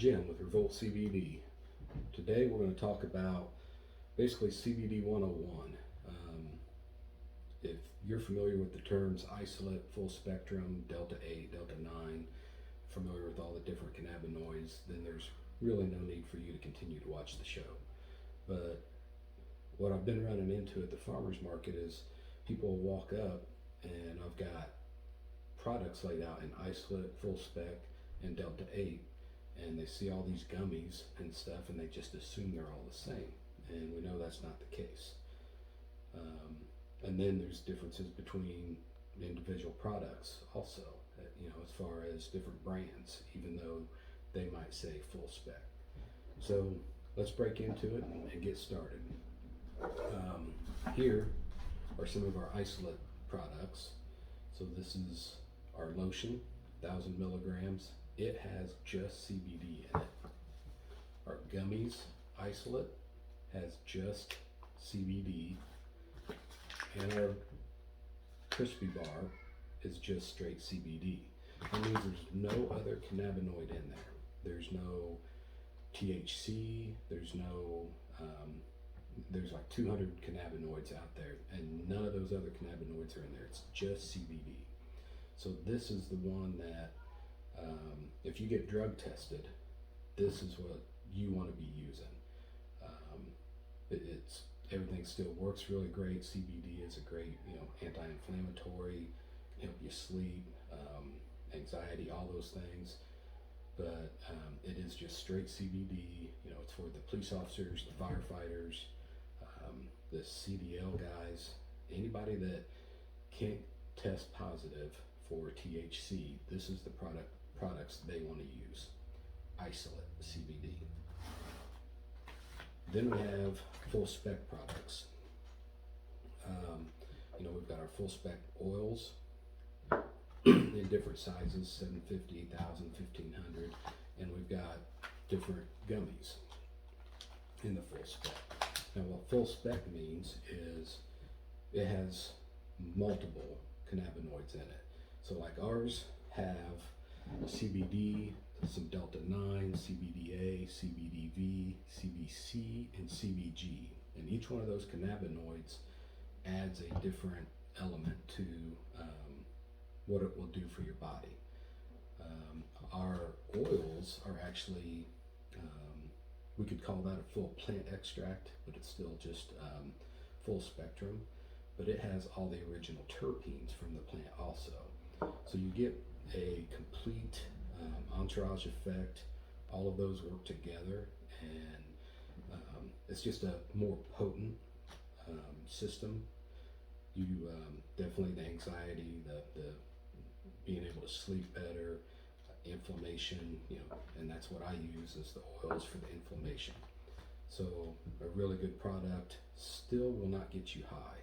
Jim with Revolt CBD. Today we're going to talk about basically CBD 101. If you're familiar with the terms isolate, full spectrum, delta 8, delta 9, familiar with all the different cannabinoids, then there's really no need for you to continue to watch the show. But what I've been running into at the farmer's market is people will walk up and I've got products laid out in isolate, full spec, and delta 8, and they see all these gummies and stuff and they just assume they're all the same, and we know that's not the case. And then there's differences between individual products also, as far as different brands, even though they might say full spec. So let's break into it and get started. Here are some of our isolate products. So this is our lotion, 1,000 milligrams. It has just CBD in it. Our gummies isolate has just CBD, and our crispy bar is just straight CBD. That means there's no other cannabinoid in there. There's no THC. There's no there's like 200 cannabinoids out there, and none of those other cannabinoids are in there. It's just CBD. So this is the one that if you get drug tested, this is what you want to be using. It's everything still works really great. CBD is a great, anti-inflammatory, can help you sleep, anxiety, all those things. But it is just straight CBD. It's for the police officers, the firefighters, the CDL guys, anybody that can't test positive for THC. This is the products they want to use. Isolate CBD. Then we have full spec products. We've got our full spec oils in different sizes, 750, 1,000, 1,500, and we've got different gummies in the full spec. Now what full spec means is it has multiple cannabinoids in it. So like ours have CBD, some delta 9, CBDA, CBDV, CBC, and CBG. And each one of those cannabinoids adds a different element to what it will do for your body. Our oils are actually, we could call that a full plant extract, but it's still just full spectrum. But it has all the original terpenes from the plant also. So you get a complete entourage effect. All of those work together, and it's just a more potent system. You definitely the anxiety, the being able to sleep better, inflammation, and that's what I use is the oils for the inflammation. So a really good product. Still will not get you high.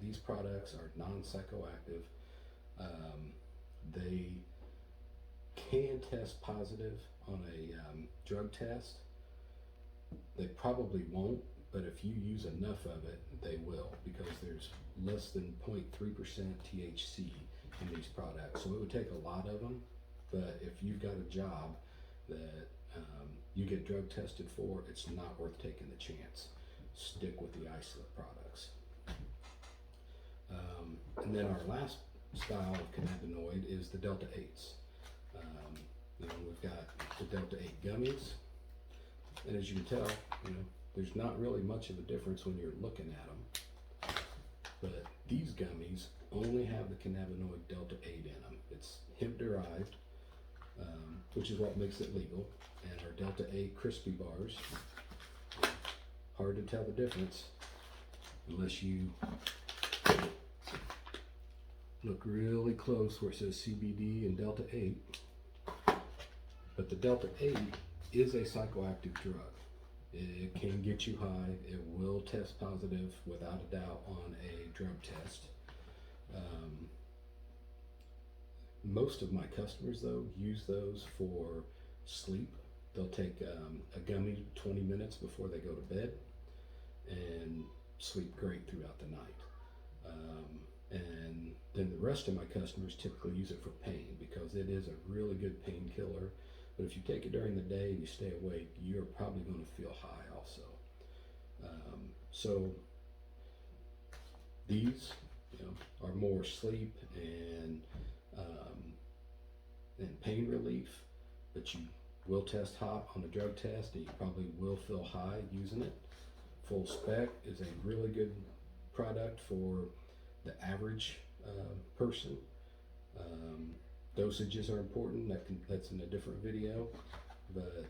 These products are non-psychoactive. They can test positive on a drug test. They probably won't, but if you use enough of it, they will, because there's less than 0.3% THC in these products. So it would take a lot of them, but if you've got a job that you get drug tested for, it's not worth taking the chance. Stick with the isolate products. And then our last style of cannabinoid is the delta 8s. We've got the delta 8 gummies, and as you can tell, there's not really much of a difference when you're looking at them. But these gummies only have the cannabinoid delta 8 in them. It's hemp derived, which is what makes it legal. And our delta 8 crispy bars, hard to tell the difference unless you look really close where it says CBD and delta 8. But the delta 8 is a psychoactive drug. It can get you high. It will test positive without a doubt on a drug test. Most of my customers though use those for sleep. They'll take a gummy 20 minutes before they go to bed and sleep great throughout the night. And then the rest of my customers typically use it for pain because it is a really good painkiller. But if you take it during the day and you stay awake, you're probably going to feel high also. So these, are more sleep and pain relief, but you will test hot on the drug test, and you probably will feel high using it. Full Spec is a really good product for the average person. Dosages are important. That's in a different video, but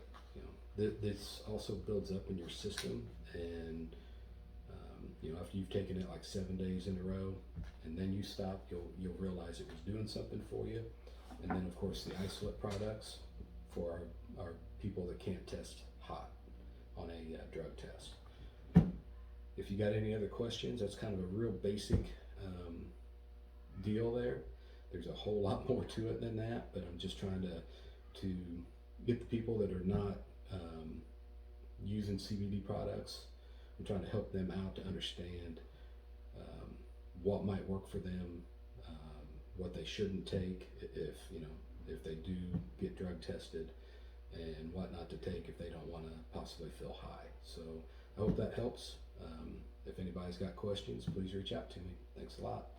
this also builds up in your system, and after you've taken it like 7 days in a row, and then you stop, you'll realize it was doing something for you. And then of course the isolate products for our people that can't test hot on a drug test. If you got any other questions, that's kind of a real basic deal there. There's a whole lot more to it than that, but I'm just trying to get the people that are not using CBD products. I'm trying to help them out to understand what might work for them, what they shouldn't take if they do get drug tested, and what not to take if they don't want to possibly feel high. So I hope that helps. If anybody's got questions, please reach out to me. Thanks a lot.